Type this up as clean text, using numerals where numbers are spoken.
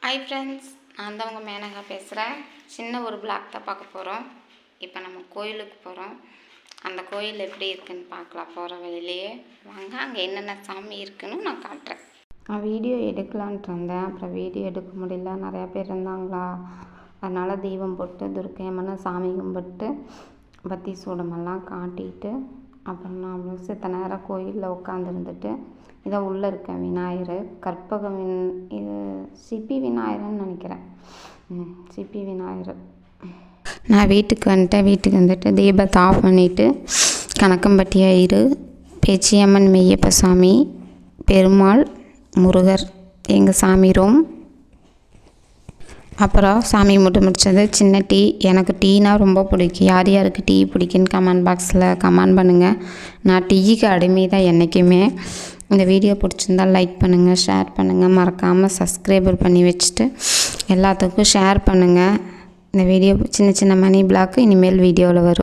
Hi friends, நான் தான் உங்கள் மேனகா பேசுகிறேன். சின்ன ஒரு பிளாக் தான் பார்க்க போகிறோம். இப்போ நம்ம கோயிலுக்கு போகிறோம். அந்த கோயில் எப்படி இருக்குன்னு பார்க்கலாம் போகிற வழியிலேயே. வாங்க, அங்கே என்னென்ன சாமி இருக்குன்னு நான் காட்டுறேன். நான் வீடியோ எடுக்கலான்ட்டு இருந்தேன், அப்புறம் வீடியோ எடுக்க முடியல, நிறையா பேர் இருந்தாங்களா. அதனால் தீபம் போட்டு துர்க்கையம்மனை சாமி கும்பிட்டு பத்தி சூடமெல்லாம் காட்டிட்டு அப்புறம் நான் சித்த நேரம் கோயிலில் உட்காந்துருந்துட்டு இதை உள்ளே இருக்கேன் விநாயகர் கற்பகம் இது சிப்பி விநாயகர்னு நினைக்கிறேன். சிப்பி விநாயகர். நான் வீட்டுக்கு வந்துட்டு தீபத்தை ஆஃப் பண்ணிவிட்டு கணக்கம்பட்டி ஐயரு, பேச்சியம்மன் மெய்யப்ப சாமி, பெருமாள், முருகர் எங்கள் சாமி ரூம். அப்புறம் சாமி முடிச்சது சின்ன டீ. எனக்கு டீனா ரொம்ப பிடிக்கும். யார் யாருக்கு டீ பிடிக்குன்னு கமெண்ட் பாக்ஸில் கமெண்ட் பண்ணுங்கள். நான் டீக்கு அடிமை தான் என்றைக்குமே. இந்த வீடியோ பிடிச்சிருந்தால் லைக் பண்ணுங்கள், ஷேர் பண்ணுங்கள், மறக்காமல் சப்ஸ்கிரைபர் பண்ணி வச்சுட்டு எல்லாத்துக்கும் ஷேர் பண்ணுங்கள். இந்த வீடியோ சின்ன சின்ன மணி பிளாக்கு இனிமேல் வீடியோவில் வரும்.